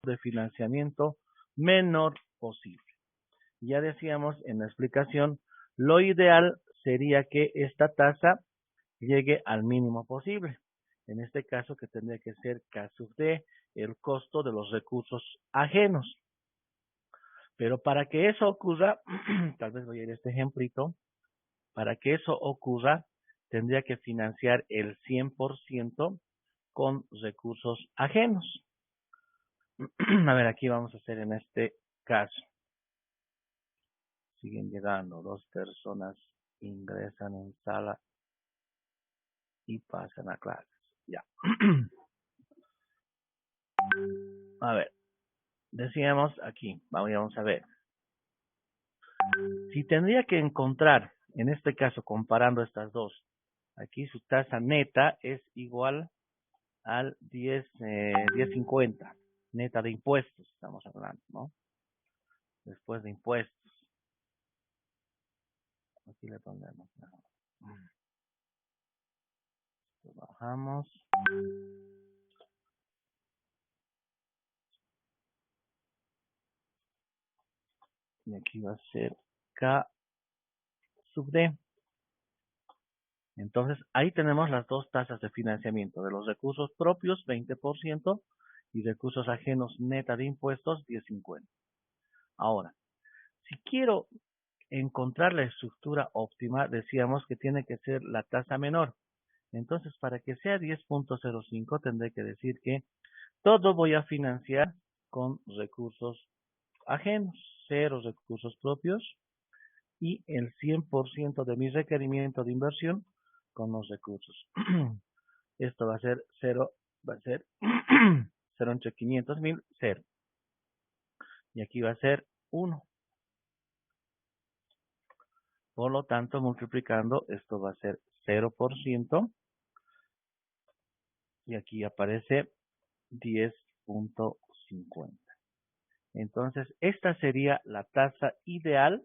de financiamiento menor posible. Ya decíamos en la explicación, lo ideal sería que esta tasa llegue al mínimo posible. En este caso, que tendría que ser K sub D, el costo de los recursos ajenos. Pero para que eso ocurra, tal vez voy a ir a este ejemplito, para que eso ocurra, tendría que financiar el 100% con recursos ajenos. A ver, aquí vamos a hacer en este caso. Siguen llegando, 2 personas ingresan en sala y pasan a clases. Ya. A ver, decíamos aquí, vamos a ver. Si tendría que encontrar, en este caso comparando estas dos, aquí su tasa neta es igual al 10.50, neta de impuestos, estamos hablando, ¿no? Después de impuestos. Aquí le pondremos. Bajamos. Y aquí va a ser K sub D. Entonces, ahí tenemos las dos tasas de financiamiento. De los recursos propios, 20%, y recursos ajenos neta de impuestos, 10.50. Ahora, si quiero encontrar la estructura óptima, decíamos que tiene que ser la tasa menor. Entonces, para que sea 10.05, tendré que decir que todo voy a financiar con recursos ajenos, 0 recursos propios, y el 100% de mi requerimiento de inversión con los recursos. Esto va a ser 0, va a ser 0 entre 500.000, 0. Y aquí va a ser 1. Por lo tanto, multiplicando, esto va a ser 0%. Y aquí aparece 10.50. Entonces, esta sería la tasa ideal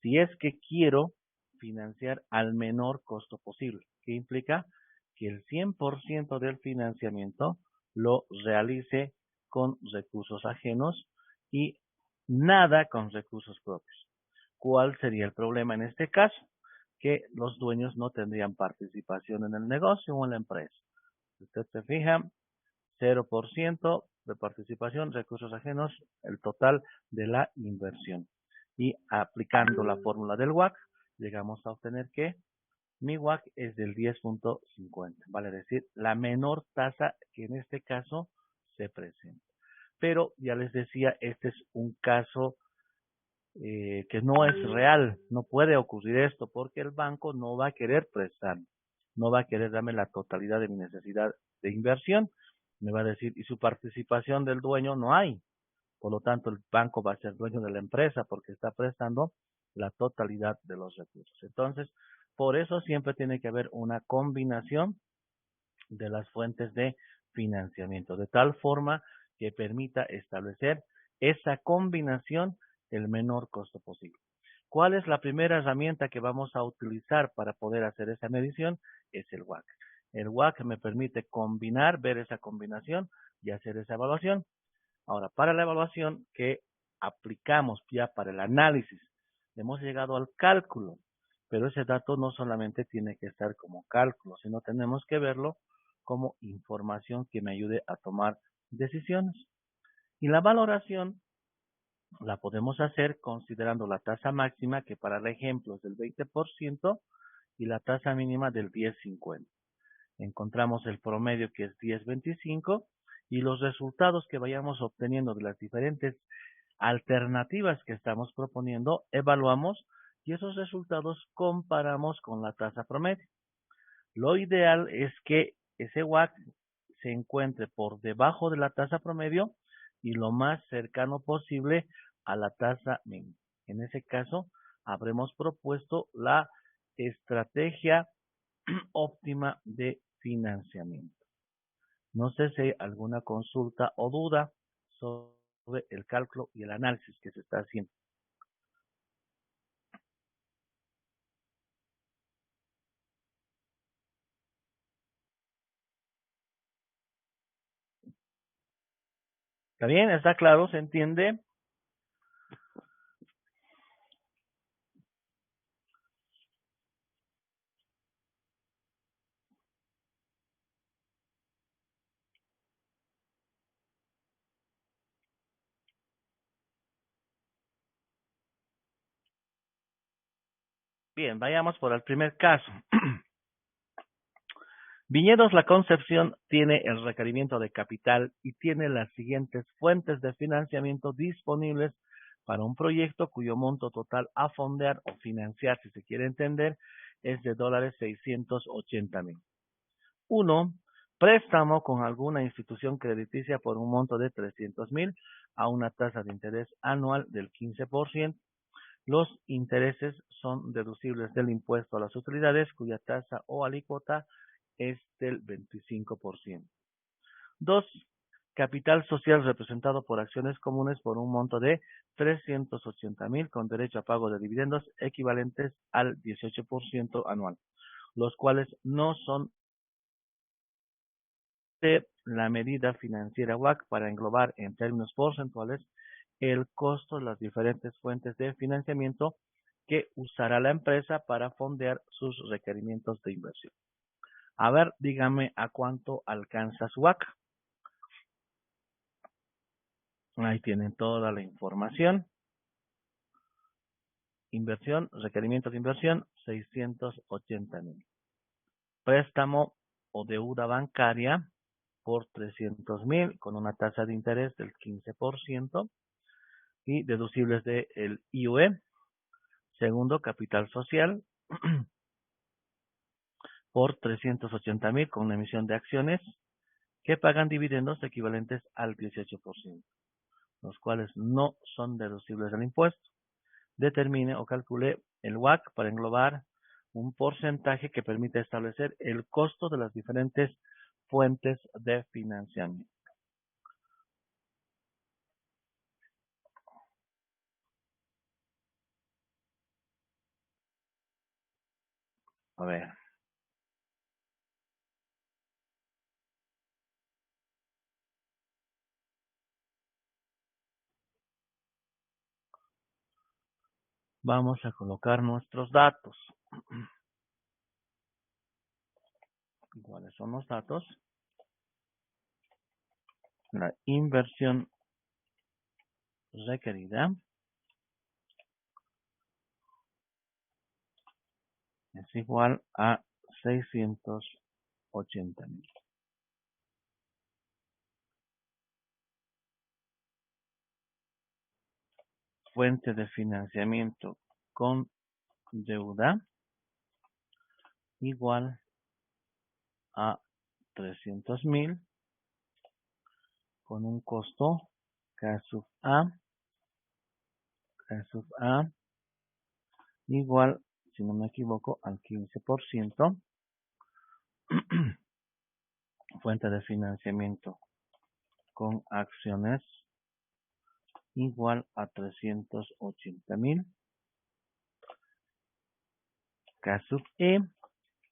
si es que quiero financiar al menor costo posible. ¿Qué implica? Que el 100% del financiamiento lo realice con recursos ajenos y nada con recursos propios. ¿Cuál sería el problema en este caso? Que los dueños no tendrían participación en el negocio o en la empresa. Si usted se fija, 0% de participación, recursos ajenos, el total de la inversión. Y aplicando la fórmula del WACC, llegamos a obtener que mi WACC es del 10.50, vale decir, la menor tasa que en este caso se presenta. Pero ya les decía, este es un caso que no es real, no puede ocurrir esto porque el banco no va a querer prestar, no va a querer darme la totalidad de mi necesidad de inversión. Me va a decir, y su participación del dueño no hay. Por lo tanto, el banco va a ser dueño de la empresa porque está prestando la totalidad de los recursos. Entonces, por eso siempre tiene que haber una combinación de las fuentes de financiamiento, de tal forma que permita establecer esa combinación el menor costo posible. ¿Cuál es la primera herramienta que vamos a utilizar para poder hacer esa medición? Es el WACC. El WACC me permite combinar, ver esa combinación y hacer esa evaluación. Ahora, para la evaluación que aplicamos ya para el análisis, hemos llegado al cálculo, pero ese dato no solamente tiene que estar como cálculo, sino tenemos que verlo como información que me ayude a tomar decisiones. Y la valoración la podemos hacer considerando la tasa máxima, que para el ejemplo es del 20%, y la tasa mínima del 10.50. Encontramos el promedio, que es 10.25, y los resultados que vayamos obteniendo de las diferentes alternativas que estamos proponiendo, evaluamos y esos resultados comparamos con la tasa promedio. Lo ideal es que ese WACC se encuentre por debajo de la tasa promedio y lo más cercano posible a la tasa mínima. En ese caso, habremos propuesto la estrategia óptima de financiamiento. No sé si hay alguna consulta o duda sobre el cálculo y el análisis que se está haciendo. ¿Está bien? ¿Está claro? ¿Se entiende? Bien, vayamos por el primer caso. Viñedos La Concepción tiene el requerimiento de capital y tiene las siguientes fuentes de financiamiento disponibles para un proyecto cuyo monto total a fondear o financiar, si se quiere entender, es de $680,000. 1. Préstamo con alguna institución crediticia por un monto de $300,000 a una tasa de interés anual del 15%. Los intereses son deducibles del impuesto a las utilidades, cuya tasa o alícuota es del 25%. 2. Capital social representado por acciones comunes por un monto de $380,000 con derecho a pago de dividendos equivalentes al 18% anual, los cuales no son de la medida financiera WACC para englobar en términos porcentuales el costo de las diferentes fuentes de financiamiento que usará la empresa para fondear sus requerimientos de inversión. A ver, dígame a cuánto alcanza su WACC. Ahí tienen toda la información. Inversión, requerimientos de inversión, 680,000. Préstamo o deuda bancaria por 300,000 con una tasa de interés del 15% y deducibles del IUE. Segundo, capital social por 380,000 con una emisión de acciones que pagan dividendos equivalentes al 18%, los cuales no son deducibles del impuesto. Determine o calcule el WACC para englobar un porcentaje que permite establecer el costo de las diferentes fuentes de financiamiento. A ver. Vamos a colocar nuestros datos. ¿Cuáles son los datos? La inversión requerida es igual a 680,000. Fuente de financiamiento con deuda igual a 300,000 con un costo K sub A igual, si no me equivoco, al 15%. Fuente de financiamiento con acciones igual a 380,000. K sub E,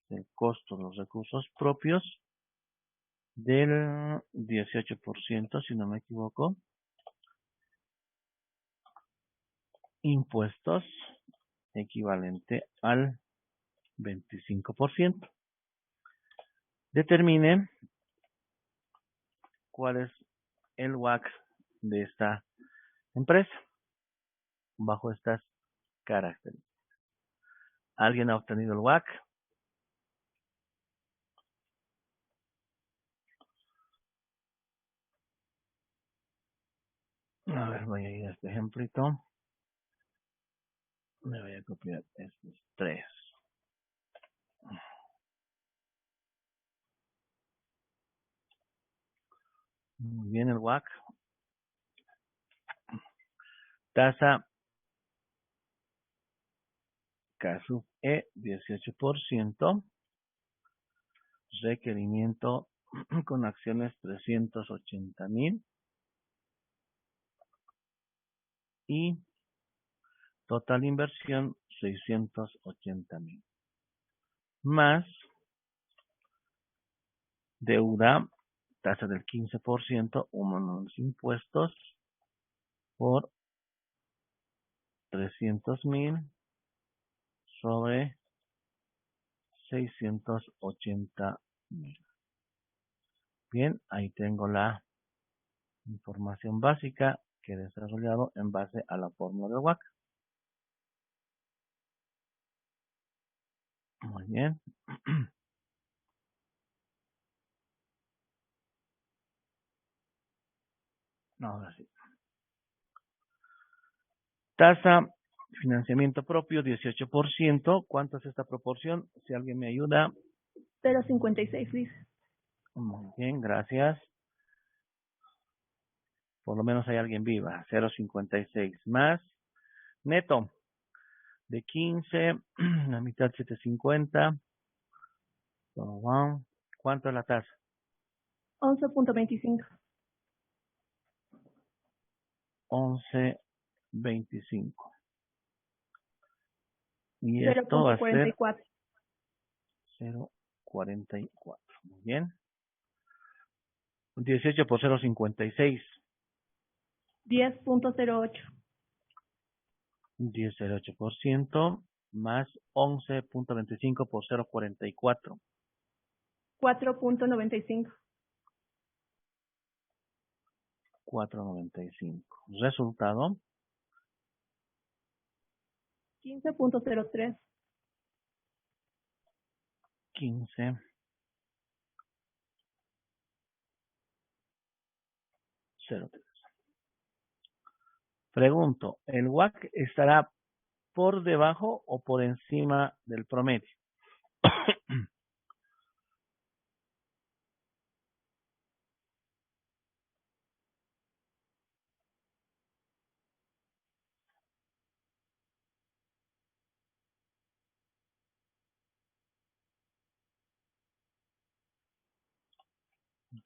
el costo de los recursos propios del 18%, si no me equivoco. Impuestos equivalente al 25%. Determine cuál es el WACC de esta empresa bajo estas características. ¿Alguien ha obtenido el WACC? A ver, voy a ir a este ejemplito. Me voy a copiar estos tres. Muy bien, el WACC. Tasa K sub E, 18%. Requerimiento con acciones 380,000. Y total inversión 680,000. Más deuda tasa del 15%, unos impuestos por 300,000 sobre 680,000. Bien, ahí tengo la información básica que he desarrollado en base a la fórmula de WACC. Muy bien. Ahora sí. Tasa, financiamiento propio, 18%. ¿Cuánto es esta proporción? Si alguien me ayuda. 0,56, Liz. Muy bien, gracias. Por lo menos hay alguien viva. 0,56 más. Neto, de 15, la mitad 750. ¿Cuánto es la tasa? 11.25. 11.25. Y esto va a ser 0.44. 0.44. Muy bien. 18 por 0.56. 10.08. 10,08% más 11.25 por 0.44. 4.95. 4.95. Resultado, 15.03. 15,03. Pregunto, ¿el WACC estará por debajo o por encima del promedio?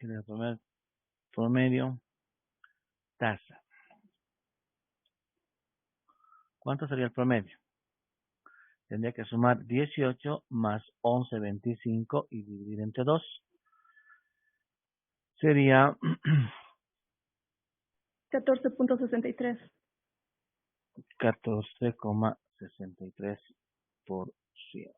El promedio, tasa. ¿Cuánto sería el promedio? Tendría que sumar 18 más 11.25 y dividir entre 2. Sería 14.63. 14,63%.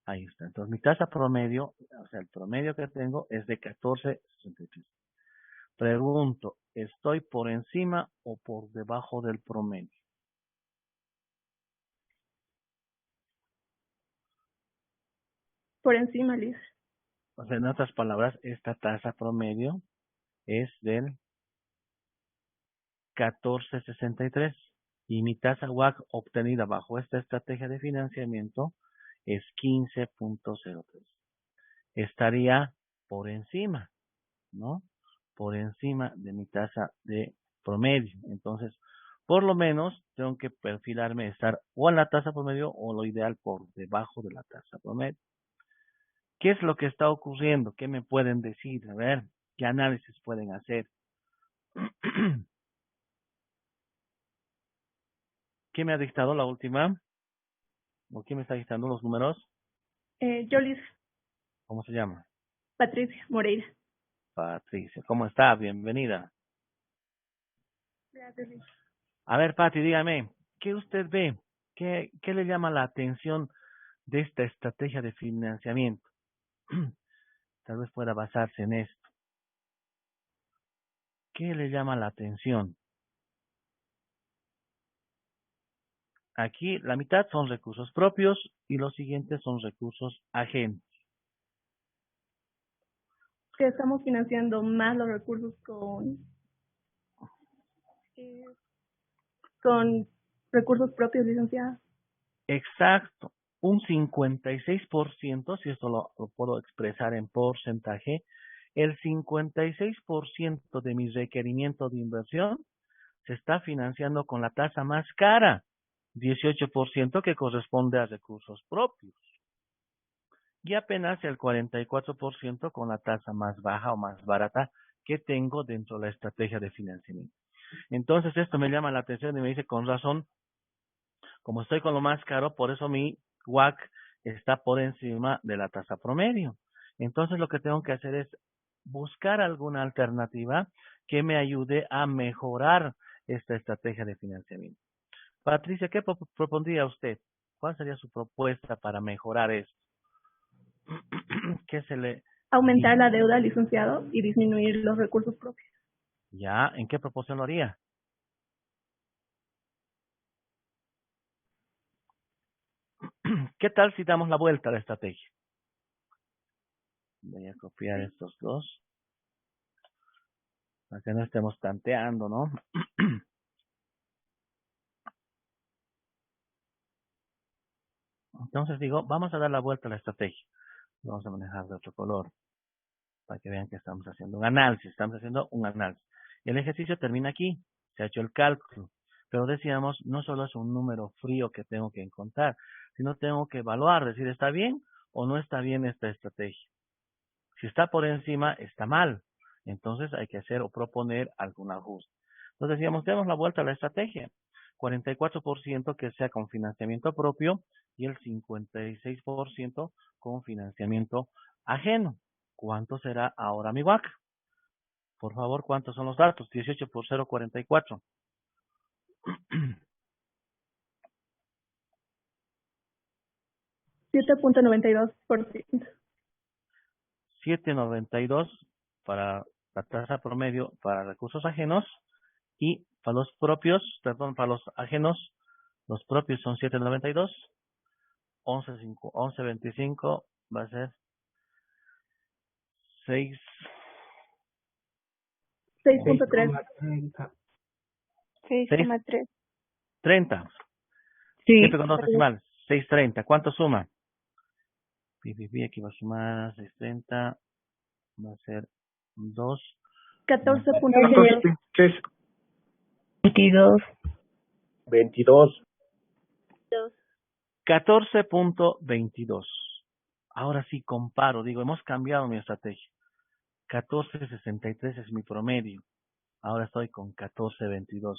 Ahí está. Entonces mi tasa promedio, o sea, el promedio que tengo es de 14,63. Pregunto, ¿estoy por encima o por debajo del promedio? Por encima, Liz. O sea, en otras palabras, esta tasa promedio es del 14,63 y mi tasa WACC obtenida bajo esta estrategia de financiamiento es 15.03. Estaría por encima, ¿no? Por encima de mi tasa de promedio. Entonces, por lo menos tengo que perfilarme estar o en la tasa promedio o lo ideal por debajo de la tasa promedio. ¿Qué es lo que está ocurriendo? ¿Qué me pueden decir? A ver, ¿qué análisis pueden hacer? ¿Qué me ha dictado la última? ¿O quién me está dictando los números? Yo, Liz. ¿Cómo se llama? Patricia Moreira. Patricia. ¿Cómo está? Bienvenida. Gracias, Liz. A ver, Pati, dígame, ¿qué usted ve? ¿Qué le llama la atención de esta estrategia de financiamiento? Tal vez pueda basarse en esto. ¿Qué le llama la atención? Aquí la mitad son recursos propios y los siguientes son recursos ajenos. Que estamos financiando más los recursos con recursos propios, licenciada. Exacto. Un 56%, si esto lo puedo expresar en porcentaje, el 56% de mi requerimiento de inversión se está financiando con la tasa más cara, 18% que corresponde a recursos propios, y apenas el 44% con la tasa más baja o más barata que tengo dentro de la estrategia de financiamiento. Entonces esto me llama la atención y me dice, con razón, Como estoy con lo más caro, por eso mi WACC está por encima de la tasa promedio. Entonces lo que tengo que hacer es buscar alguna alternativa que me ayude a mejorar esta estrategia de financiamiento. Patricia, ¿qué propondría usted? ¿Cuál sería su propuesta para mejorar esto? ¿Qué se le... Aumentar la deuda, licenciado, y disminuir los recursos propios. ¿Ya? ¿En qué proporción lo haría? ¿Qué tal si damos la vuelta a la estrategia? Voy a copiar estos dos para que no estemos tanteando, ¿no? Entonces digo, vamos a dar la vuelta a la estrategia. Vamos a manejar de otro color para que vean que estamos haciendo un análisis. Estamos haciendo un análisis. Y el ejercicio termina aquí. Se ha hecho el cálculo. Pero decíamos, no solo es un número frío que tengo que encontrar, sino tengo que evaluar, decir, ¿está bien o no está bien esta estrategia? Si está por encima, está mal. Entonces hay que hacer o proponer algún ajuste. Entonces decíamos, demos la vuelta a la estrategia. 44% que sea con financiamiento propio y el 56% con financiamiento ajeno. ¿Cuánto será ahora mi WACC? Por favor, ¿cuántos son los datos? 18 por 0,44. 7.92%. 7,92 para la tasa promedio para recursos ajenos y para los propios, perdón, para los ajenos, los propios son 7,92. 11.25 va a ser 6, 6.3. 6,3. 6.30. Sí. Siempre con dos decimales. 6.30. ¿Cuánto suma? Aquí va a sumar 6.30. Va a ser 2. 14.22. 22. 22. 14.22. Ahora sí comparo. Digo, hemos cambiado mi estrategia. 14.63 es mi promedio. Ahora estoy con 14.22.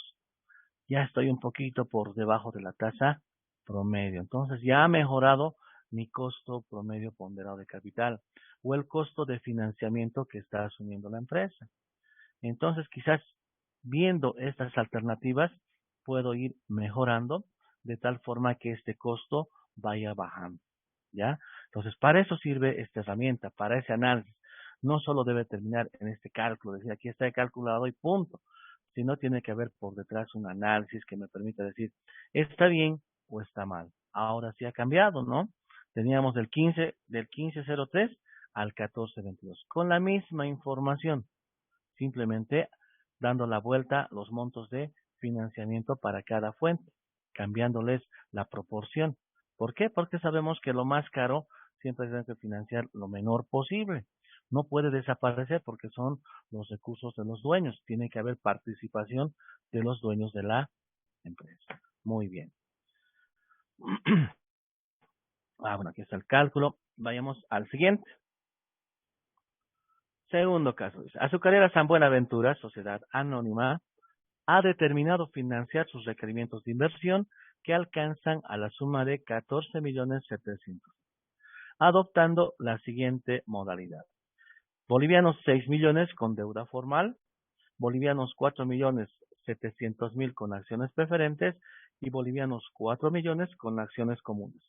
Ya estoy un poquito por debajo de la tasa promedio. Entonces ya ha mejorado mi costo promedio ponderado de capital o el costo de financiamiento que está asumiendo la empresa. Entonces quizás viendo estas alternativas puedo ir mejorando de tal forma que este costo vaya bajando. ¿Ya? Entonces para eso sirve esta herramienta, para ese análisis. No solo debe terminar en este cálculo, decir aquí está el calculado y punto, sino tiene que haber por detrás un análisis que me permita decir, ¿está bien o está mal? Ahora sí ha cambiado, ¿no? Teníamos del 1503 al 1422, con la misma información, simplemente dando la vuelta los montos de financiamiento para cada fuente, cambiándoles la proporción. ¿Por qué? Porque sabemos que lo más caro siempre tiene que financiar lo menor posible. No puede desaparecer porque son los recursos de los dueños. Tiene que haber participación de los dueños de la empresa. Muy bien. Bueno, aquí está el cálculo. Vayamos al siguiente. Segundo caso. Dice, Azucarera San Buenaventura, sociedad anónima, ha determinado financiar sus requerimientos de inversión que alcanzan a la suma de 14.700.000, adoptando la siguiente modalidad. Bolivianos 6 millones con deuda formal, bolivianos 4.700.000 con acciones preferentes y bolivianos 4 millones con acciones comunes.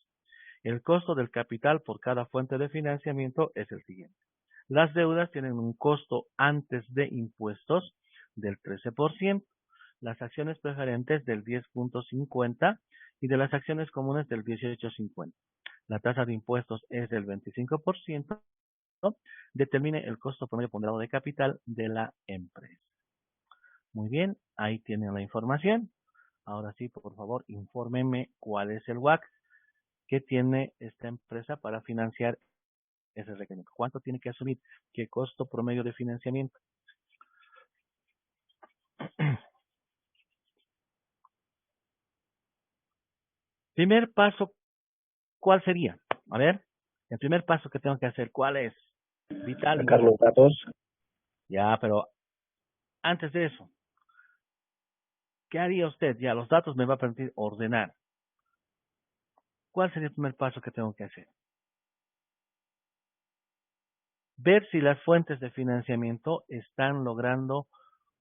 El costo del capital por cada fuente de financiamiento es el siguiente. Las deudas tienen un costo antes de impuestos del 13%, las acciones preferentes del 10.50% y de las acciones comunes del 18.50%. La tasa de impuestos es del 25%. Determine el costo promedio ponderado de capital de la empresa. Muy bien, ahí tienen la información. Ahora sí, por favor, infórmenme cuál es el WACC que tiene esta empresa para financiar ese requerimiento. ¿Cuánto tiene que asumir? ¿Qué costo promedio de financiamiento? Primer paso, ¿cuál sería? A ver, el primer paso que tengo que hacer, ¿cuál es? Vital. Sacar los datos. Ya, pero antes de eso, ¿qué haría usted? Ya, los datos me va a permitir ordenar. ¿cuál sería el primer paso que tengo que hacer? Ver si las fuentes de financiamiento están logrando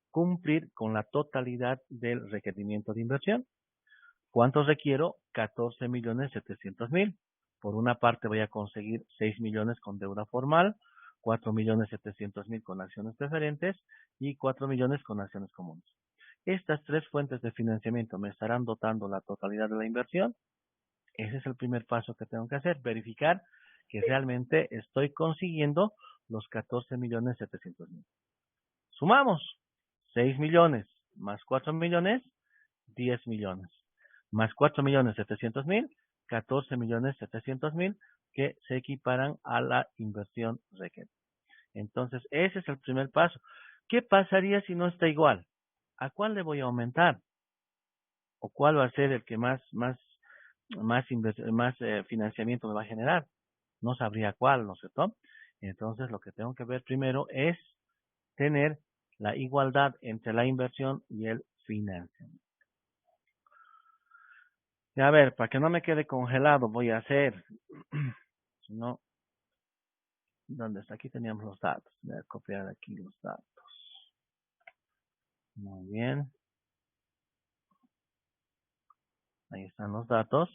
cumplir con la totalidad del requerimiento de inversión. ¿Cuánto requiero? 14.700.000. Por una parte voy a conseguir 6 millones con deuda formal, 4.700.000 con acciones preferentes y 4 millones con acciones comunes. Estas tres fuentes de financiamiento me estarán dotando la totalidad de la inversión. Ese es el primer paso que tengo que hacer, verificar que realmente estoy consiguiendo los 14.700.000. Sumamos 6 millones más 4 millones, 10 millones. Más 4.700.000, 14.700.000 que se equiparan a la inversión requerida. Entonces, ese es el primer paso. ¿Qué pasaría si no está igual? ¿A cuál le voy a aumentar? ¿O cuál va a ser el que más financiamiento me va a generar? No sabría cuál, ¿no es cierto? Entonces, lo que tengo que ver primero es tener la igualdad entre la inversión y el financiamiento. Y a ver, para que no me quede congelado, voy a hacer, si no, ¿dónde está? Aquí teníamos los datos. Voy a copiar aquí los datos. Muy bien. Ahí están los datos.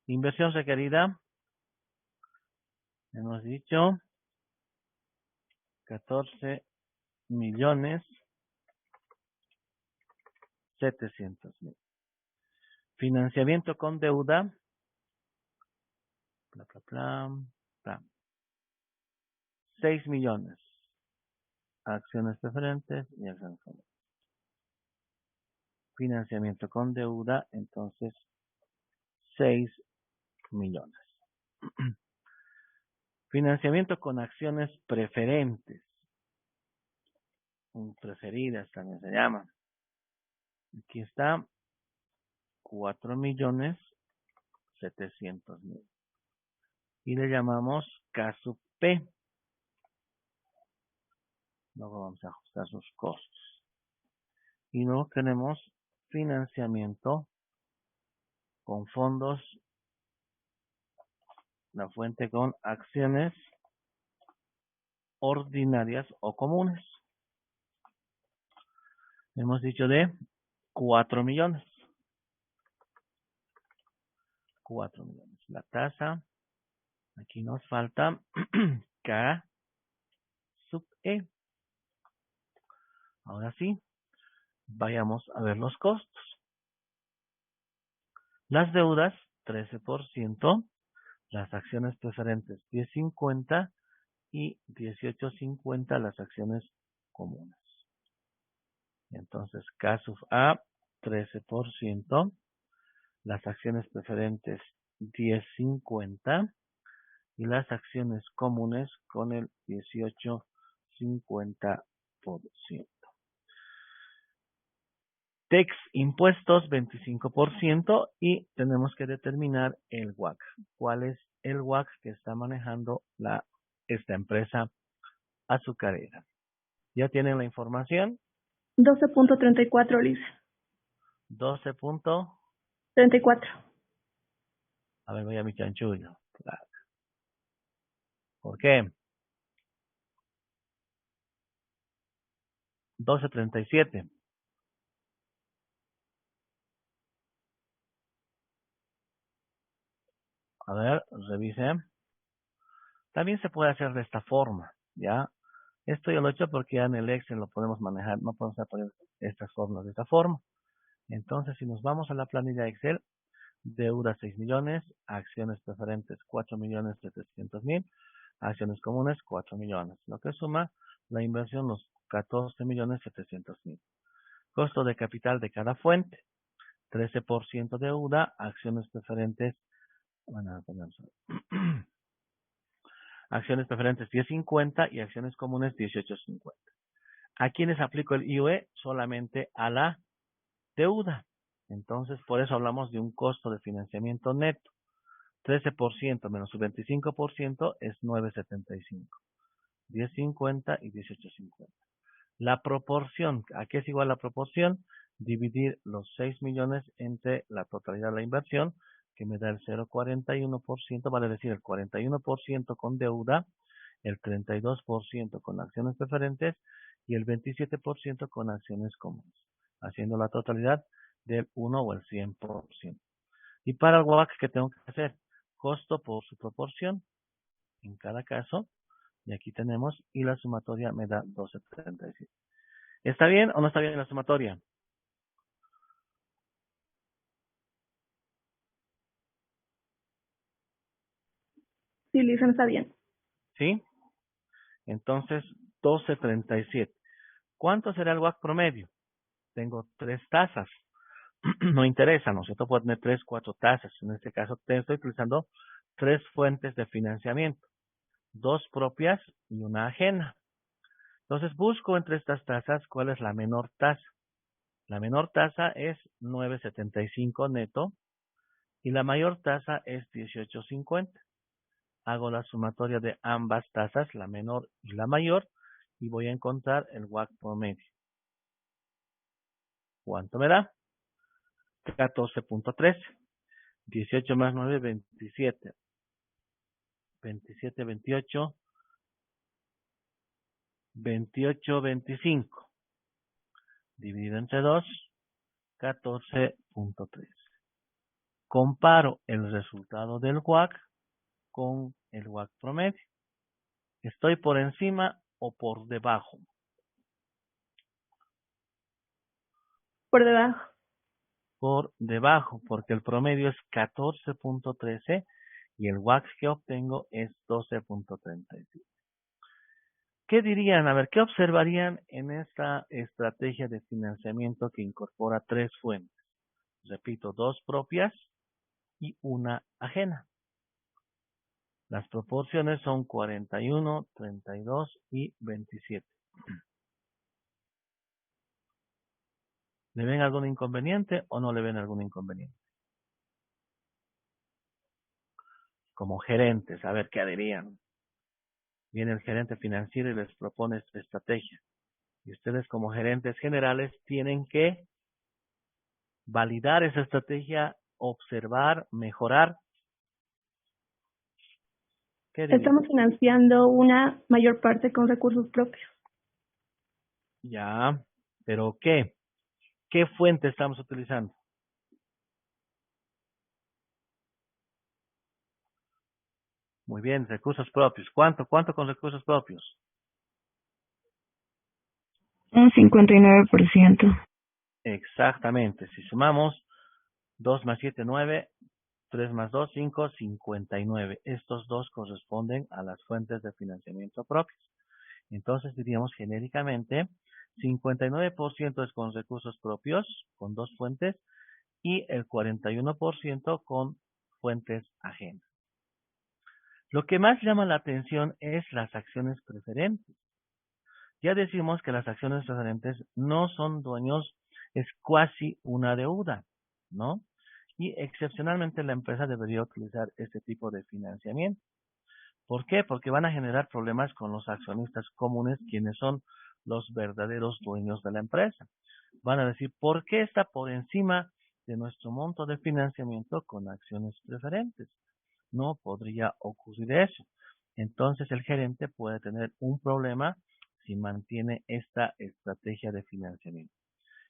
Inversión requerida. Hemos dicho 14.700.000. Financiamiento con deuda. Bla, bla, bla, bla. 6 millones. Acciones preferentes y acciones comunes. Financiamiento con deuda, entonces 6 millones. Financiamiento con acciones preferentes. Preferidas también se llama. Aquí está 4.700.000. Y le llamamos caso P. Luego vamos a ajustar sus costos. Y luego tenemos financiamiento con fondos, la fuente con acciones ordinarias o comunes. Hemos dicho de 4 millones. 4 millones. La tasa, aquí nos falta K sub E. Ahora sí, vayamos a ver los costos. Las deudas, 13%. Las acciones preferentes, 10.50 y 18.50 las acciones comunes. Entonces, caso A, 13%. Las acciones preferentes, 10.50. Y las acciones comunes con el 18.50%. Tax impuestos 25% y tenemos que determinar el WACC. ¿Cuál es el WACC que está manejando esta empresa azucarera? ¿Ya tienen la información? 12.34, Liz. 12. 34. A ver, voy a mi chanchullo. Claro. ¿Por qué? 12.37. A ver, revise. También se puede hacer de esta forma, ¿ya? Esto yo lo he hecho porque ya en el Excel lo podemos manejar, no podemos poner estas formas de esta forma. Entonces, si nos vamos a la planilla Excel, deuda 6 millones, acciones preferentes 4.700.000, acciones comunes 4 millones, lo que suma la inversión los 14.700.000. Costo de capital de cada fuente, 13% deuda, acciones preferentes, acciones preferentes 10.50 y acciones comunes 18.50. ¿A quiénes aplico el IUE? Solamente a la deuda. Entonces, por eso hablamos de un costo de financiamiento neto. 13% menos su 25% es 9.75. 10.50 y 18.50. La proporción, ¿a qué es igual la proporción? dividir los 6 millones entre la totalidad de la inversión, que me da el 0,41%, vale decir el 41% con deuda, el 32% con acciones preferentes y el 27% con acciones comunes, haciendo la totalidad del 1 o el 100%. Y para el WACC, ¿qué tengo que hacer? Costo por su proporción, en cada caso, y aquí tenemos, y la sumatoria me da 12.37. ¿Está bien o no está bien la sumatoria? Sí, Lisa, está bien. ¿Sí? Entonces, 12.37. ¿Cuánto será el WACC promedio? Tengo 3 tasas. No interesa, ¿no es cierto? Puedo tener 3, 4 tasas. En este caso, estoy utilizando 3 fuentes de financiamiento. 2 propias y una ajena. Entonces, busco entre estas tasas cuál es la menor tasa. La menor tasa es 9.75 neto y la mayor tasa es 18.50. Hago la sumatoria de ambas tasas, la menor y la mayor, y voy a encontrar el WACC promedio. ¿Cuánto me da? 14.13. 18 más 9, 27. 27, 28. 28, 25. Dividido entre 2, 14.3. Comparo el resultado del WACC con el WACC promedio. ¿Estoy por encima o por debajo? Por debajo. Por debajo, porque el promedio es 14.13 y el WACC que obtengo es 12.37. ¿Qué dirían? A ver, ¿qué observarían en esta estrategia de financiamiento que incorpora 3 fuentes? Repito, 2 propias y una ajena. Las proporciones son 41, 32 y 27. ¿Le ven algún inconveniente o no le ven algún inconveniente? Como gerentes, a ver qué dirían. Viene el gerente financiero y les propone esta estrategia. Y ustedes como gerentes generales tienen que validar esa estrategia, observar, mejorar. ¿Qué dirían? Estamos financiando una mayor parte con recursos propios. Ya, pero ¿qué? ¿Qué fuente estamos utilizando? Muy bien, recursos propios. ¿Cuánto con recursos propios? Un 59%. Exactamente. Si sumamos 2 más 7, 9, 3 más 2, 5, 59. Estos dos corresponden a las fuentes de financiamiento propios. Entonces diríamos genéricamente 59% es con recursos propios, con 2 fuentes, y el 41% con fuentes ajenas. Lo que más llama la atención es las acciones preferentes. Ya decimos que las acciones preferentes no son dueños, es casi una deuda, ¿no? Y excepcionalmente la empresa debería utilizar este tipo de financiamiento. ¿Por qué? Porque van a generar problemas con los accionistas comunes, quienes son los verdaderos dueños de la empresa. Van a decir, ¿por qué está por encima de nuestro monto de financiamiento con acciones preferentes? No podría ocurrir eso. Entonces el gerente puede tener un problema si mantiene esta estrategia de financiamiento.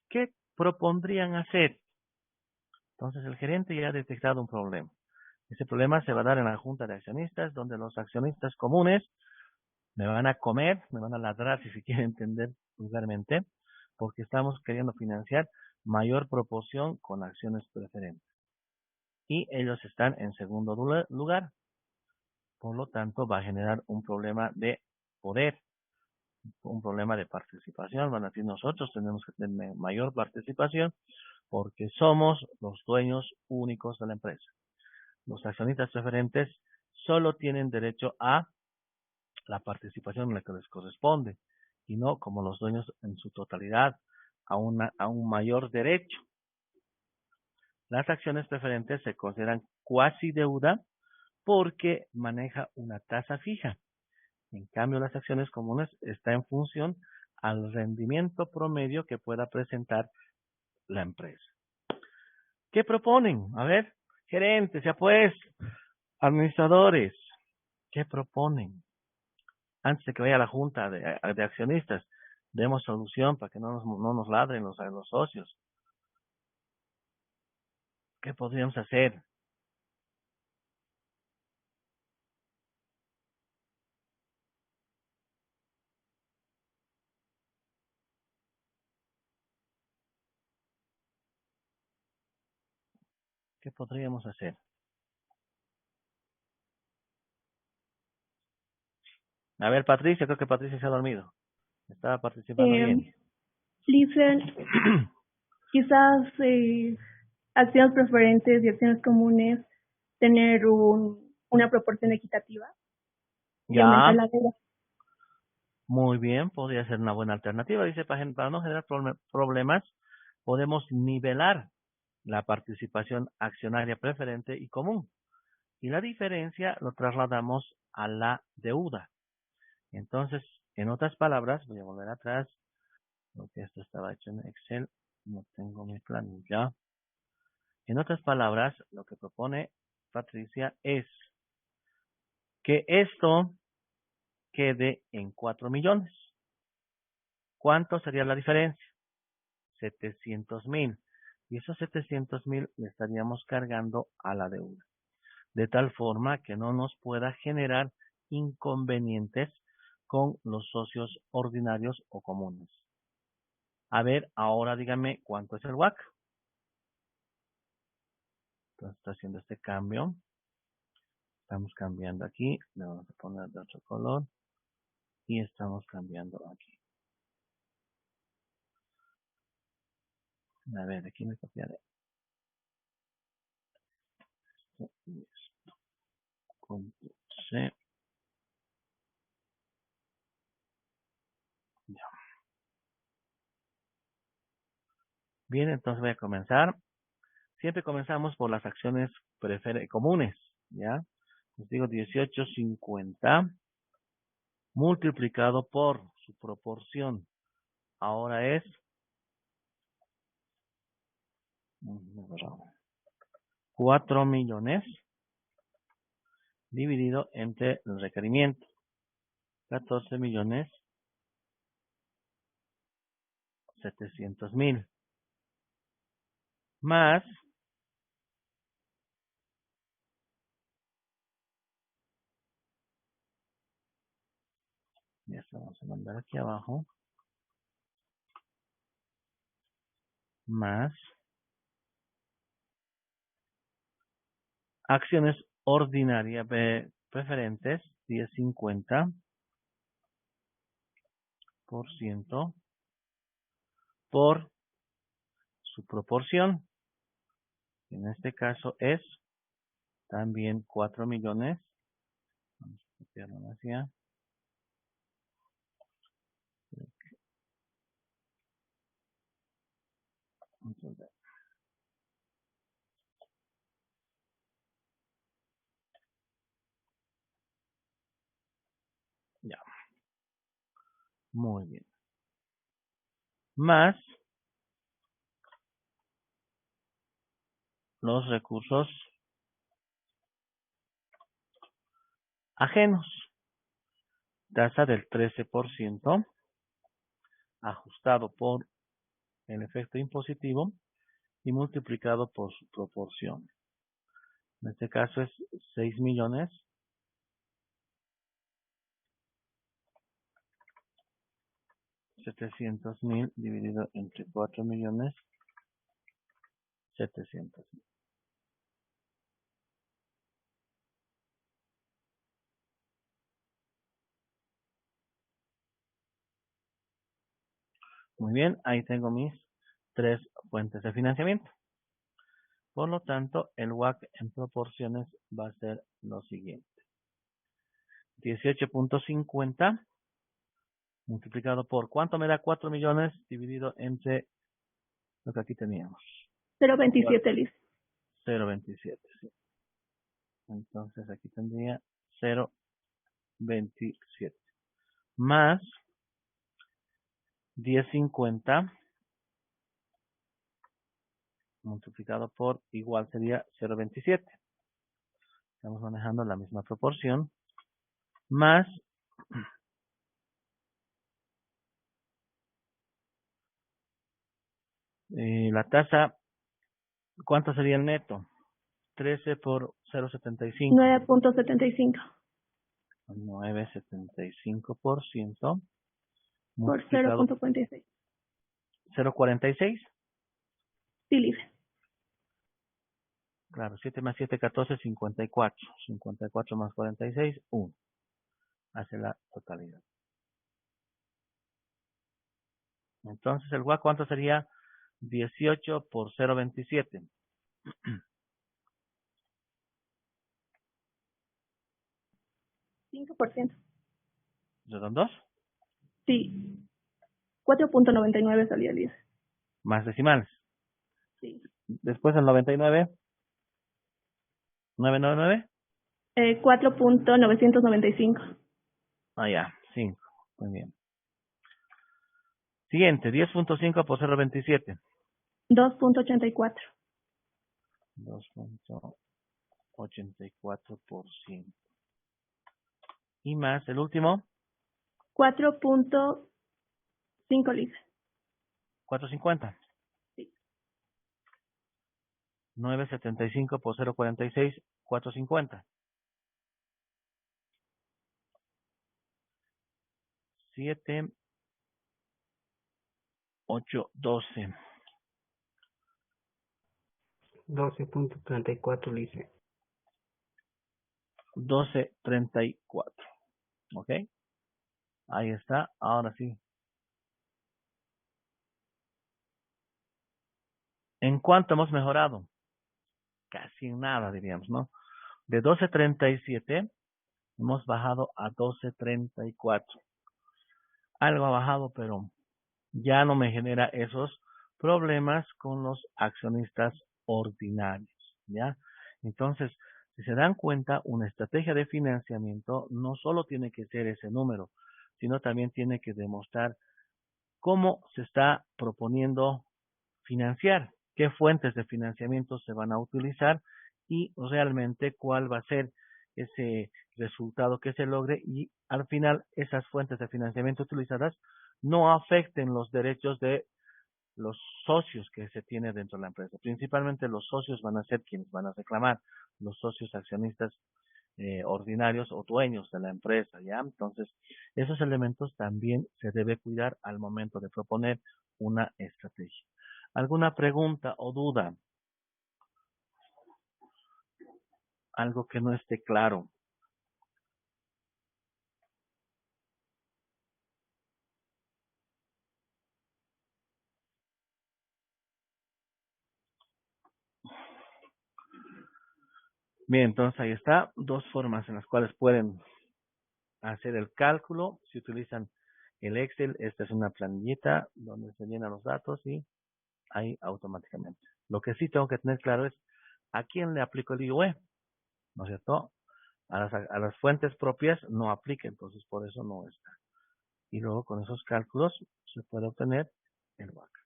¿Qué propondrían hacer? Entonces el gerente ya ha detectado un problema. Ese problema se va a dar en la junta de accionistas, donde los accionistas comunes me van a comer, me van a ladrar, si se quiere entender vulgarmente, porque estamos queriendo financiar mayor proporción con acciones preferentes. Y ellos están en segundo lugar. Por lo tanto, va a generar un problema de poder, un problema de participación. Van a decir, nosotros tenemos que tener mayor participación porque somos los dueños únicos de la empresa. Los accionistas preferentes solo tienen derecho a la participación en la que les corresponde y no como los dueños en su totalidad a un mayor derecho. Las acciones preferentes se consideran cuasi deuda porque maneja una tasa fija. En cambio, las acciones comunes está en función al rendimiento promedio que pueda presentar la empresa. ¿Qué proponen? A ver, gerentes, ya pues, administradores, ¿qué proponen? Antes de que vaya a la junta de accionistas, demos solución para que no nos ladren los socios. ¿Qué podríamos hacer? ¿Qué podríamos hacer? A ver, Patricia, creo que Patricia se ha dormido. Estaba participando bien. Dicen quizás acciones preferentes y acciones comunes, tener una proporción equitativa y aumentar Ya, la deuda. muy bien, podría ser una buena alternativa. Dice, para no generar problemas, podemos nivelar la participación accionaria preferente y común. Y la diferencia lo trasladamos a la deuda. Entonces, en otras palabras, voy a volver atrás, porque esto estaba hecho en Excel, no tengo mi planilla. En otras palabras, lo que propone Patricia es que esto quede en 4 millones. ¿Cuánto sería la diferencia? 700,000. Y esos 700,000 le estaríamos cargando a la deuda. De tal forma que no nos pueda generar inconvenientes con los socios ordinarios o comunes. A ver, ahora dígame cuánto es el WACC. Entonces está haciendo este cambio. Estamos cambiando aquí. Le vamos a poner de otro color. Y estamos cambiando aquí. A ver, aquí me copiaré. Esto y esto. Control C. Ya. Bien, entonces voy a comenzar. Siempre comenzamos por las acciones comunes, ¿ya? Les digo 18.50 multiplicado por su proporción. Ahora es 4 millones dividido entre el requerimiento. 14 millones 700,000 más ya se vamos a mandar aquí abajo más acciones ordinarias preferentes 10.50% por su proporción. En este caso es también 4 millones. Vamos a copiarlo hacia. Entonces, ya, muy bien. Más los recursos ajenos. Tasa del 13% ajustado por el efecto impositivo y multiplicado por su proporción. En este caso es 6 millones 700,000 dividido entre 4 millones 700,000. Muy bien, ahí tengo mis 3 fuentes de financiamiento. Por lo tanto, el WACC en proporciones va a ser lo siguiente. 18.50 multiplicado por, ¿cuánto me da 4 millones dividido entre lo que aquí teníamos? 0.27, Liz. 0.27. Sí. Entonces aquí tendría 0.27 más 10.50 multiplicado por igual sería 0.27. Estamos manejando la misma proporción. Más la tasa, ¿cuánto sería el neto? 13 por 0.75. 9.75 9.75% por multiplicado 0.46. 0.46. Sí, libre. Claro, 7 más 7, 14, 54. 54 más 46, 1. Hace la totalidad. Entonces, el WAC, ¿cuánto sería? 18 por 0.27. 5%. ¿Redondos? Sí. 4.99 salía libre. Más decimales. Sí. Después el 99. 999. 4.995. Ah, ya, 5. Muy bien. Siguiente, 10.5 por 0.27. 2.84. 2.84%. Y más, el último, 4.5 libre. 4.50. Sí. 9.75 por 0.46, 4.50. 7, 8, 12. 12.34 lice. 12.34. ¿Ok? Ahí está. Ahora sí. ¿En cuánto hemos mejorado? Casi en nada, diríamos, ¿no? De 12.37 hemos bajado a 12.34. Algo ha bajado, pero ya no me genera esos problemas con los accionistas ordinarios, ¿ya? Entonces, si se dan cuenta, una estrategia de financiamiento no solo tiene que ser ese número, sino también tiene que demostrar cómo se está proponiendo financiar, qué fuentes de financiamiento se van a utilizar y realmente cuál va a ser ese resultado que se logre y al final esas fuentes de financiamiento utilizadas no afecten los derechos de los socios que se tiene dentro de la empresa. Principalmente los socios van a ser quienes van a reclamar, los socios accionistas ordinarios o dueños de la empresa, ¿ya? Entonces, esos elementos también se debe cuidar al momento de proponer una estrategia. ¿Alguna pregunta o duda? Algo que no esté claro. Bien, entonces ahí está. Dos formas en las cuales pueden hacer el cálculo. Si utilizan el Excel, esta es una planillita donde se llenan los datos y ahí automáticamente. Lo que sí tengo que tener claro es a quién le aplico el IOE, ¿no es cierto? A las fuentes propias no aplica, entonces por eso no está. Y luego con esos cálculos se puede obtener el WACC.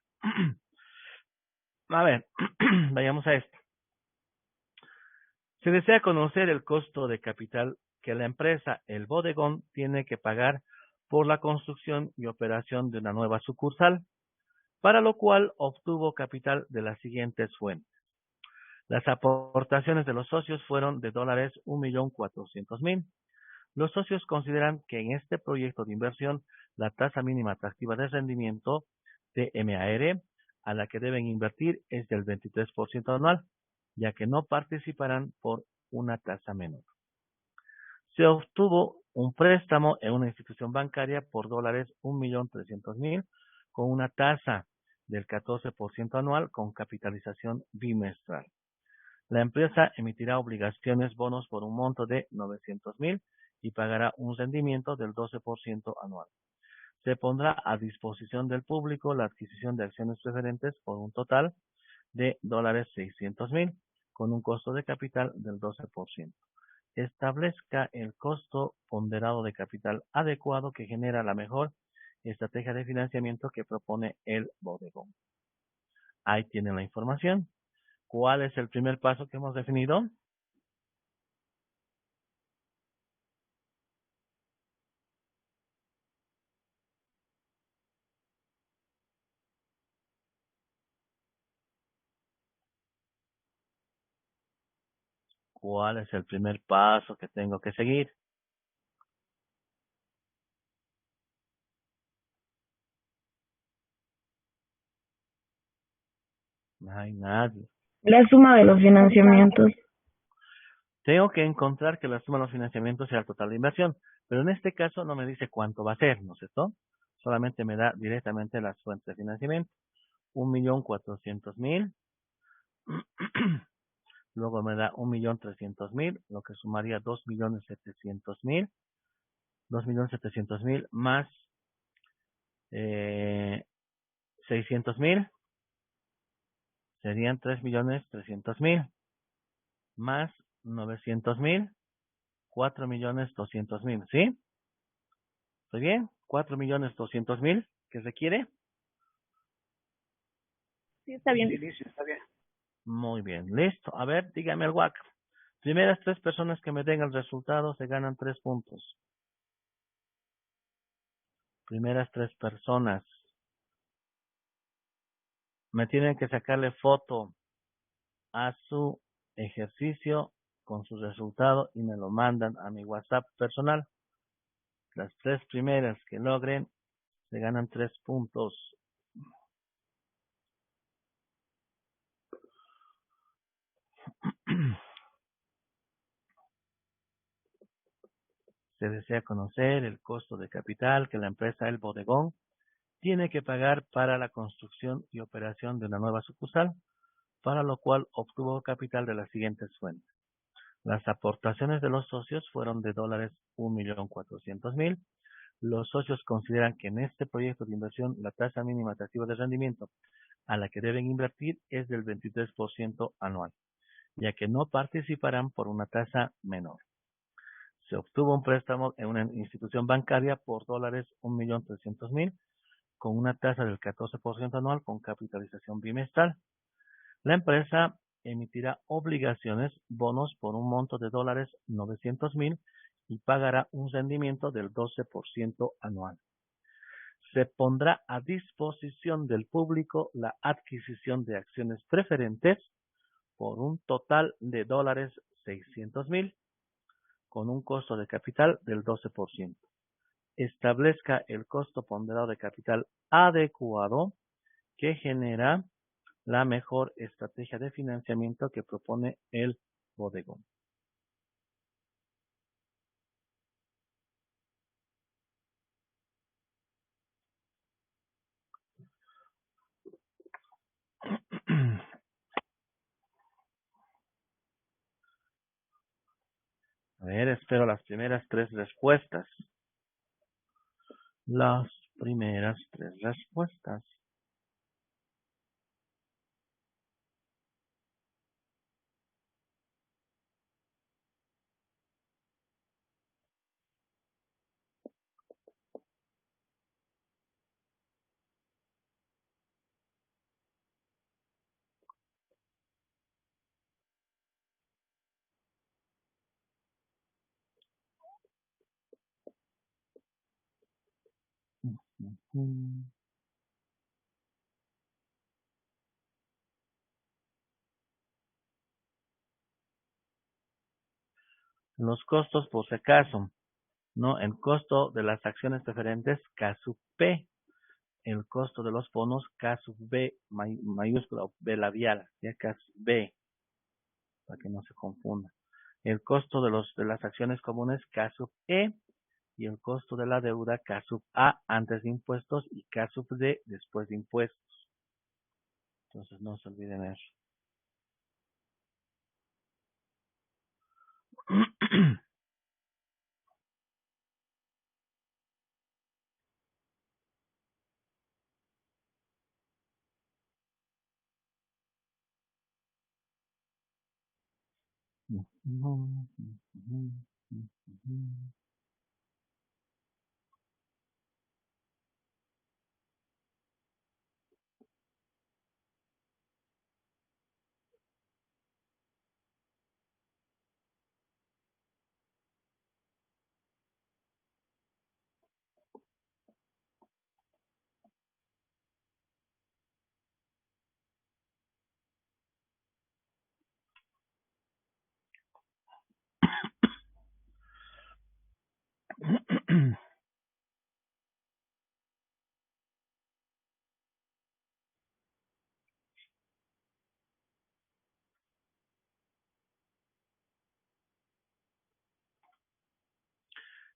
A ver, vayamos a esto. Se desea conocer el costo de capital que la empresa El Bodegón tiene que pagar por la construcción y operación de una nueva sucursal, para lo cual obtuvo capital de las siguientes fuentes. Las aportaciones de los socios fueron de dólares 1.400.000. Los socios consideran que en este proyecto de inversión la tasa mínima atractiva de rendimiento de MAR a la que deben invertir es del 23% anual, ya que no participarán por una tasa menor. Se obtuvo un préstamo en una institución bancaria por dólares 1.300.000 con una tasa del 14% anual con capitalización bimestral. La empresa emitirá obligaciones bonos por un monto de 900.000 y pagará un rendimiento del 12% anual. Se pondrá a disposición del público la adquisición de acciones preferentes por un total de dólares 600.000 con un costo de capital del 12%. Establezca el costo ponderado de capital adecuado que genera la mejor estrategia de financiamiento que propone el bodegón. Ahí tienen la información. ¿Cuál es el primer paso que hemos definido? ¿Cuál es el primer paso que tengo que seguir? No hay nadie. La suma de los financiamientos. Tengo que encontrar que la suma de los financiamientos sea el total de inversión, pero en este caso no me dice cuánto va a ser, ¿no es cierto? Solamente me da directamente las fuentes de financiamiento. 1.400.000, luego me da 1.300.000, lo que sumaría 2.700.000, 2.700.000 más 600.000, serían 3.300.000, más 900.000, 4.200.000, ¿sí? ¿Estoy bien? 4.200.000, ¿qué requiere? Sí, está bien. Sí, está bien. Muy bien, listo. A ver, dígame el WAC. Primeras 3 personas que me den el resultado se ganan 3 puntos. Primeras 3 personas. Me tienen que sacarle foto a su ejercicio con su resultado y me lo mandan a mi WhatsApp personal. Las 3 primeras que logren se ganan 3 puntos. Se desea conocer el costo de capital que la empresa El Bodegón tiene que pagar para la construcción y operación de una nueva sucursal, para lo cual obtuvo capital de las siguientes fuentes. Las aportaciones de los socios fueron de dólares 1.400.000. Los socios consideran que en este proyecto de inversión la tasa mínima atractiva de rendimiento a la que deben invertir es del 23% anual, ya que no participarán por una tasa menor. Se obtuvo un préstamo en una institución bancaria por dólares 1.300.000 con una tasa del 14% anual con capitalización bimestral. La empresa emitirá obligaciones, bonos por un monto de dólares 900.000 y pagará un rendimiento del 12% anual. Se pondrá a disposición del público la adquisición de acciones preferentes por un total de dólares 600.000 con un costo de capital del 12%. Establezca el costo ponderado de capital adecuado que genera la mejor estrategia de financiamiento que propone el bodegón. A ver, espero las primeras 3 respuestas. Las primeras 3 respuestas. Los costos, por si acaso, ¿no? El costo de las acciones preferentes, K sub P. El costo de los bonos, K sub B, mayúscula, B labial, ya K sub B, para que no se confunda. El costo de las acciones comunes, K sub E, y el costo de la deuda, K sub A, antes de impuestos, y K sub D, después de impuestos. Entonces, no se olviden eso.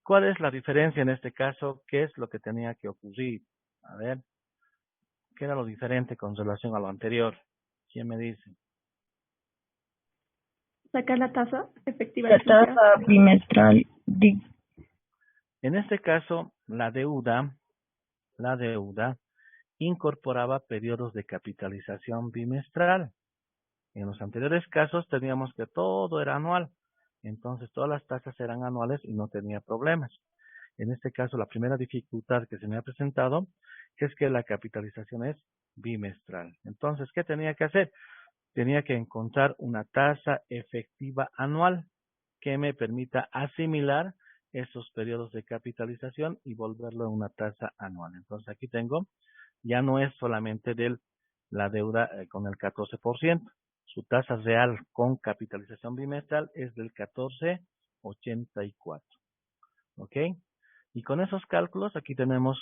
¿Cuál es la diferencia en este caso? ¿Qué es lo que tenía que ocurrir? A ver, ¿qué era lo diferente con relación a lo anterior? ¿Quién me dice? Sacar la tasa efectiva, La licenciado. tasa bimestral. En este caso, la deuda incorporaba periodos de capitalización bimestral. En los anteriores casos teníamos que todo era anual. Entonces todas las tasas eran anuales y no tenía problemas. En este caso, la primera dificultad que se me ha presentado es que la capitalización es bimestral. Entonces, ¿qué tenía que hacer? Tenía que encontrar una tasa efectiva anual que me permita asimilar esos periodos de capitalización y volverlo a una tasa anual. Entonces, aquí tengo, ya no es solamente la deuda con el 14%. Su tasa real con capitalización bimestral es del 14,84. ¿Ok? Y con esos cálculos, aquí tenemos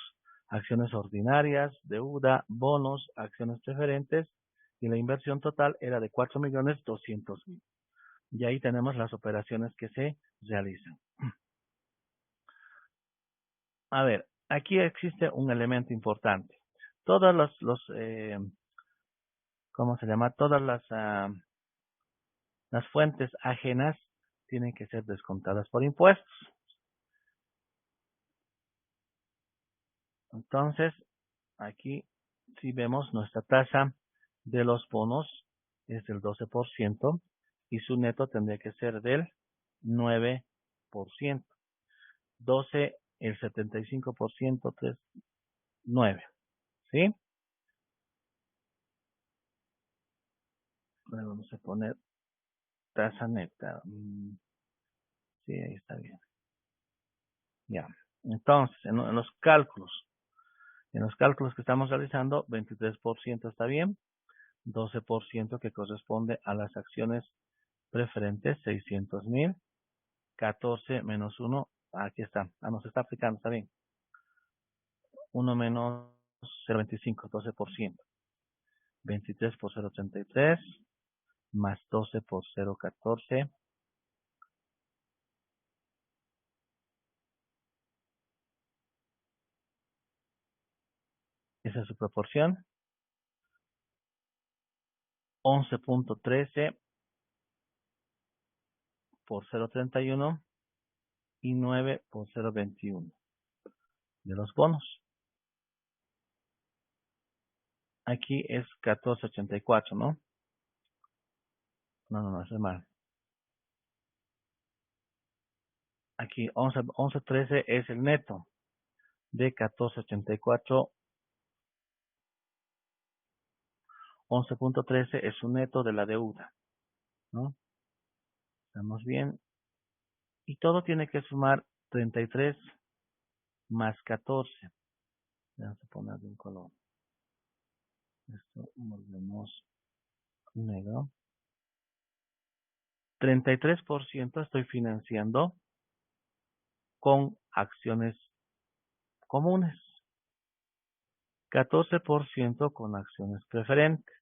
acciones ordinarias, deuda, bonos, acciones preferentes, y la inversión total era de 4.200.000. Y ahí tenemos las operaciones que se realizan. A ver, aquí existe un elemento importante. Todas ¿cómo se llama? Todas las fuentes ajenas tienen que ser descontadas por impuestos. Entonces, aquí si vemos nuestra tasa de los bonos es del 12% y su neto tendría que ser del 9%. 12, el 75%, 3, 9. ¿Sí? Luego vamos a poner tasa neta. Sí, ahí está bien. Ya. Entonces, en los cálculos que estamos realizando, 23% está bien. 12% que corresponde a las acciones preferentes, 600.000. 14 menos 1, aquí está. Nos está aplicando, está bien. 1 menos 0,25, 12%. 23 por 0,33, más 12 por 0,14. Esa es su proporción. 11.13 por 0,31 y 9 por 0,21 de los bonos. Aquí es 14.84, ¿no? No, eso es mal. Aquí 11.13 es el neto de 14.84. 11.13 es su neto de la deuda, ¿no? Estamos bien. Y todo tiene que sumar 33 más 14. Vamos a poner de un color. Esto volvemos negro. 33% estoy financiando con acciones comunes. 14% con acciones preferentes.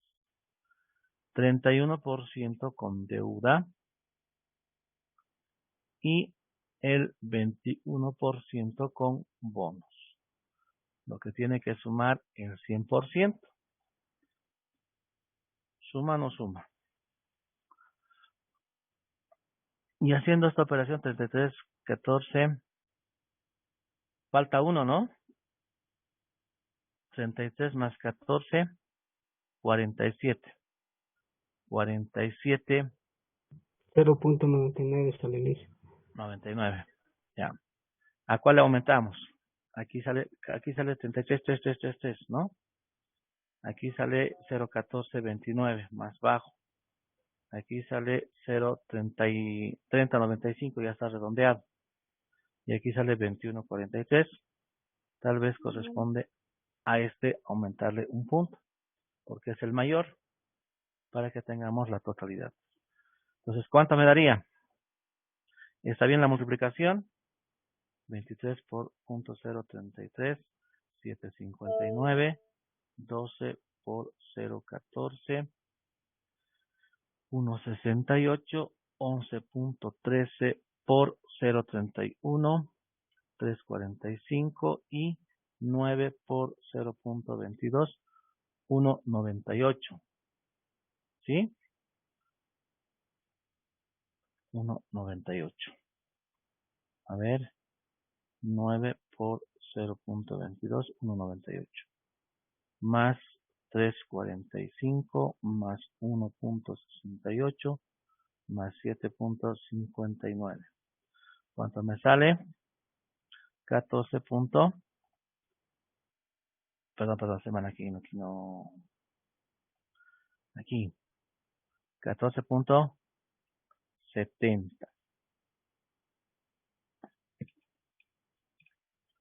31% con deuda. Y el 21% con bonos. Lo que tiene que sumar el 100%. ¿Suma o no suma? Y haciendo esta operación 33, 14, falta 1, ¿no? 33 más 14, 47. 47, 0.99 hasta el inicio. 99. Ya. ¿A cuál le aumentamos? Aquí sale 33, 3, 3, 3, 3, ¿no? Aquí sale 0.14, 29, más bajo. Aquí sale 0.30, 95, ya está redondeado. Y aquí sale 21.43. Tal vez corresponde a este aumentarle un punto, porque es el mayor, para que tengamos la totalidad. Entonces, ¿cuánto me daría? ¿Está bien la multiplicación? 23 por 0.033, 759, 12 por 0.14, 1.68, 11.13 por 0.31, 3.45 y 9 por 0.22, 1.98. ¿Sí? 1.98. A ver, 9 por 0.22, 1.98. Más 3.45 más 1.68 más 7.59. ¿Cuánto me sale? 14. Perdón, semana aquí no. Aquí. 14.70.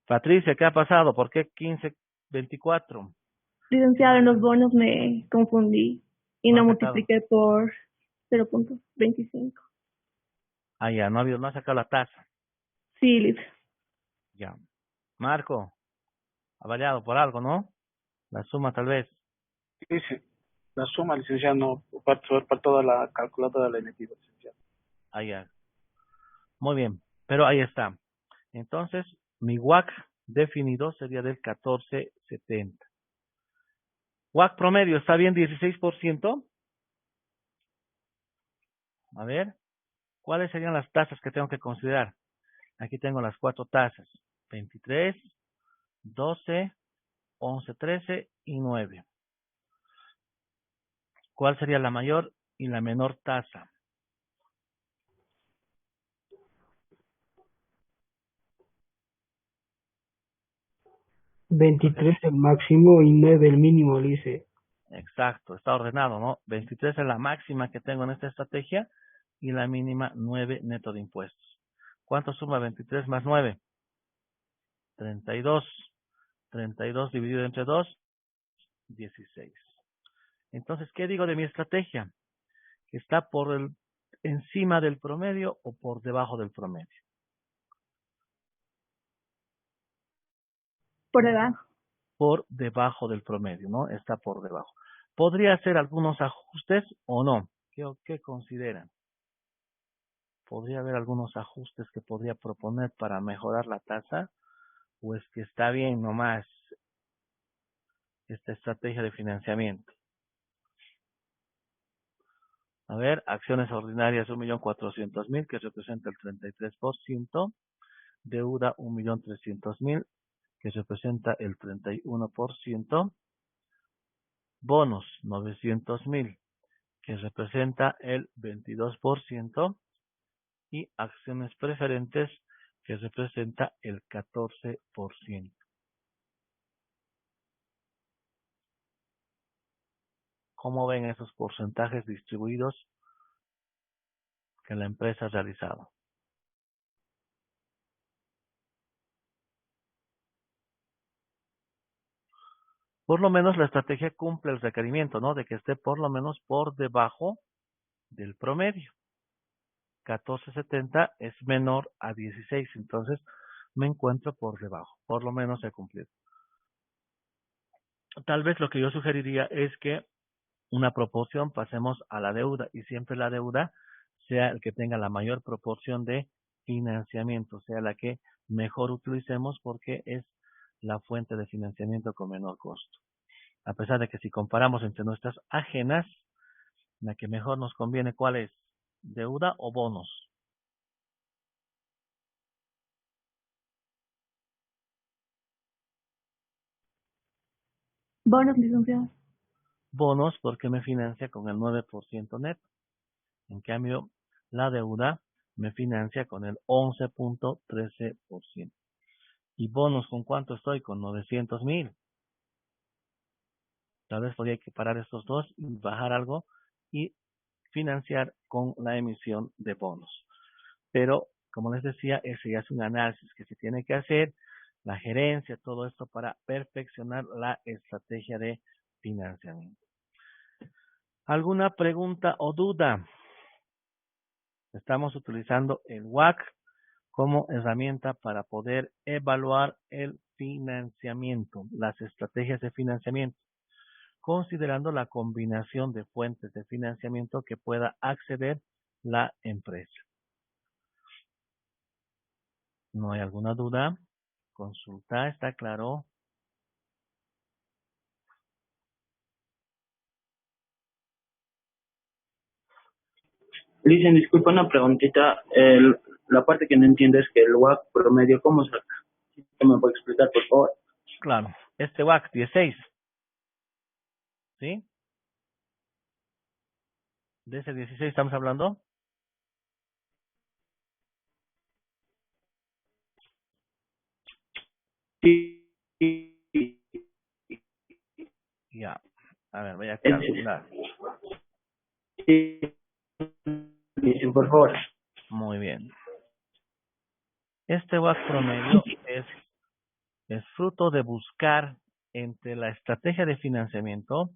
Patricia, ¿qué ha pasado? ¿Por qué 15.24? Licenciado, en los bonos me confundí y No no ha sacado. multipliqué por 0.25. Ah, ya, no ha sacado la tasa. Sí, licenciado. Ya. Marco, ha variado por algo, ¿no? La suma tal vez. Dice, la suma, licenciado, no, para toda la calculadora la emitida, licenciado. Ah, ya. Muy bien, pero ahí está. Entonces, mi WAC definido sería del 14.70. WAC promedio, ¿está bien 16%? A ver, ¿cuáles serían las tasas que tengo que considerar? Aquí tengo las 4 tasas. 23, 12, 11, 13 y 9. ¿Cuál sería la mayor y la menor tasa? Veintitrés el máximo y 9 el mínimo, dice. Exacto, está ordenado, ¿no? 23 es la máxima que tengo en esta estrategia y la mínima 9 neto de impuestos. ¿Cuánto suma 23 más 9? 32. 32 dividido entre 2, 16. Entonces, ¿qué digo de mi estrategia? ¿Que está encima del promedio o por debajo del promedio? Por debajo. Por debajo del promedio, ¿no? Está por debajo. ¿Podría hacer algunos ajustes o no? ¿Qué consideran? ¿Podría haber algunos ajustes que podría proponer para mejorar la tasa? ¿O es que está bien nomás esta estrategia de financiamiento? A ver, acciones ordinarias 1.400.000, que representa el 33%. Deuda 1.300.000, que representa el 31%. Bonos 900.000, que representa el 22%. Y acciones preferentes, que representa el 14%. ¿Cómo ven esos porcentajes distribuidos que la empresa ha realizado? Por lo menos la estrategia cumple el requerimiento, ¿no? De que esté por lo menos por debajo del promedio. 14.70 es menor a 16, entonces me encuentro por debajo. Por lo menos he cumplido. Tal vez lo que yo sugeriría es que una proporción pasemos a la deuda y siempre la deuda sea el que tenga la mayor proporción de financiamiento, sea la que mejor utilicemos porque es la fuente de financiamiento con menor costo. A pesar de que si comparamos entre nuestras ajenas, la que mejor nos conviene, ¿cuál es? ¿Deuda o bonos? Bonos, licenciado. Bonos porque me financia con el 9% neto. En cambio, la deuda me financia con el 11.13%. ¿Y bonos con cuánto estoy? Con 900.000. Tal vez podría equiparar estos dos y bajar algo y financiar con la emisión de bonos. Pero, como les decía, ese ya es un análisis que se tiene que hacer, la gerencia, todo esto para perfeccionar la estrategia de financiamiento. ¿Alguna pregunta o duda? Estamos utilizando el WACC como herramienta para poder evaluar el financiamiento, las estrategias de financiamiento, considerando la combinación de fuentes de financiamiento que pueda acceder la empresa. ¿No hay alguna duda? Consulta, ¿está claro? Dicen, disculpa una preguntita. La parte que no entiendo es que el WAC promedio, ¿cómo saca? ¿Qué me puede explicar, por favor? Claro, este WAC 16, ¿sí? ¿De ese 16 estamos hablando? Sí. Ya, a ver, voy a calcular. Sí. Dicen, por favor. Muy bien. Este WAC promedio es fruto de buscar entre la estrategia de financiamiento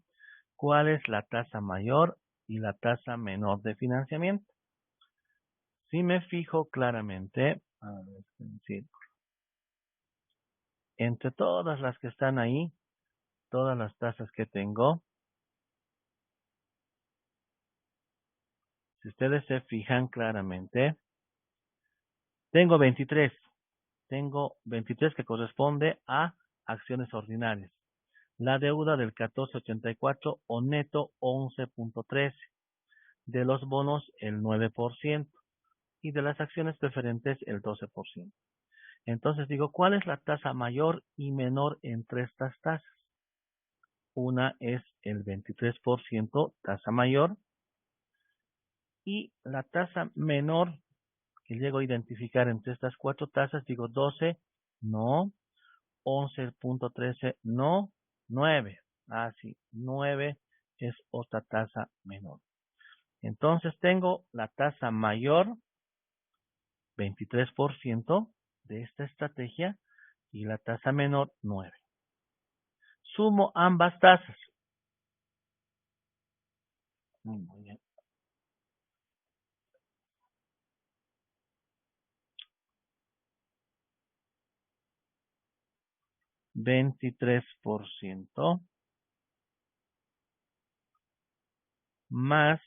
cuál es la tasa mayor y la tasa menor de financiamiento. Si me fijo claramente, a ver, sí, entre todas las que están ahí, todas las tasas que tengo, si ustedes se fijan claramente, tengo 23. Tengo 23 que corresponde a acciones ordinarias. La deuda del 14.84 o neto 11.13. De los bonos el 9% y de las acciones preferentes el 12%. Entonces digo, ¿cuál es la tasa mayor y menor entre estas tasas? Una es el 23%, tasa mayor, y la tasa menor que llego a identificar entre estas cuatro tasas, digo 12, no, 11.13, no, 9. Ah, sí, 9 es otra tasa menor. Entonces tengo la tasa mayor, 23% de esta estrategia, y la tasa menor, 9. Sumo ambas tasas. Muy bien. $23 más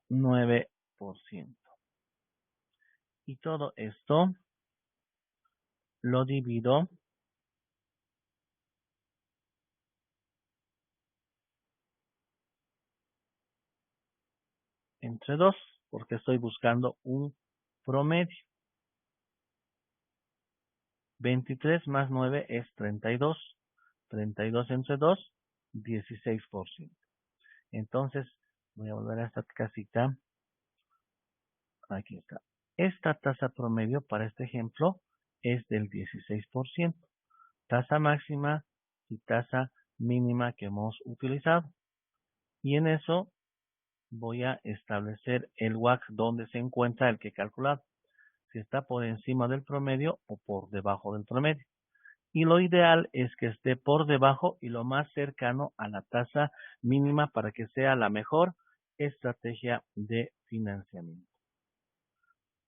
9%. Y todo esto lo divido entre 2, porque estoy buscando un promedio. 23 más 9 es 32. 32 entre 2, 16%. Entonces, voy a volver a esta casita. Aquí está. Esta tasa promedio para este ejemplo es del 16%. Tasa máxima y tasa mínima que hemos utilizado. Y en eso voy a establecer el WACC donde se encuentra el que he calculado. Si está por encima del promedio o por debajo del promedio. Y lo ideal es que esté por debajo y lo más cercano a la tasa mínima para que sea la mejor estrategia de financiamiento.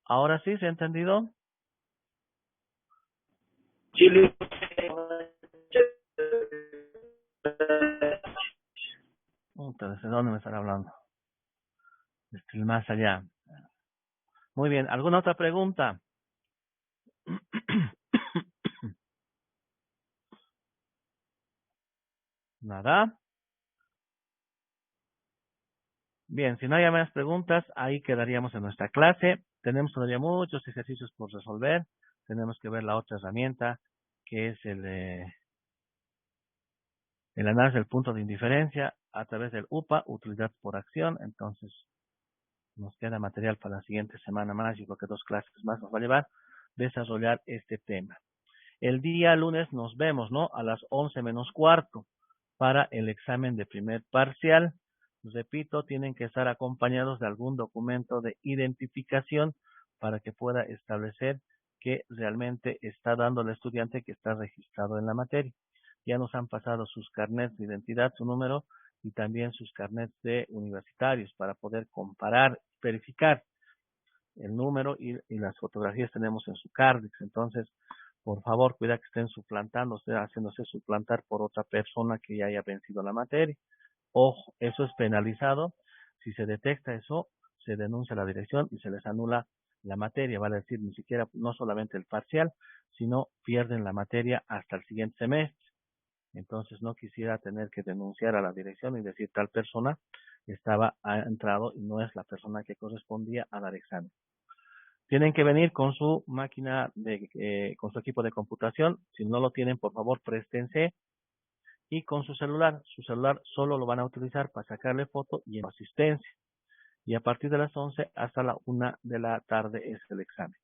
¿Ahora sí se ha entendido? Sí, ¿Desde dónde me están hablando? Desde más allá. Muy bien, ¿alguna otra pregunta? ¿Nada? Bien, si no hay más preguntas, ahí quedaríamos en nuestra clase. Tenemos todavía muchos ejercicios por resolver. Tenemos que ver la otra herramienta, que es el análisis del punto de indiferencia a través del UPA, utilidad por acción. Entonces, nos queda material para la siguiente semana más, y creo que 2 clases más nos va a llevar desarrollar este tema. El día lunes nos vemos, ¿no? A las 11 menos cuarto para el examen de primer parcial. Repito, tienen que estar acompañados de algún documento de identificación para que pueda establecer que realmente está dando el estudiante que está registrado en la materia. Ya nos han pasado sus carnets de identidad, su número, y también sus carnets de universitarios para poder comparar, verificar el número y las fotografías tenemos en su Cardix. Entonces, por favor, cuida que estén suplantando, haciéndose suplantar por otra persona que ya haya vencido la materia. Ojo, eso es penalizado. Si se detecta eso, se denuncia a la dirección y se les anula la materia, vale decir, ni siquiera, no solamente el parcial, sino pierden la materia hasta el siguiente semestre. Entonces no quisiera tener que denunciar a la dirección y decir tal persona ha entrado y no es la persona que correspondía a dar examen. Tienen que venir con su máquina, con su equipo de computación. Si no lo tienen, por favor, préstense. Y con su celular solo lo van a utilizar para sacarle foto y en asistencia. Y a partir de las 11 hasta la 1 de la tarde es el examen.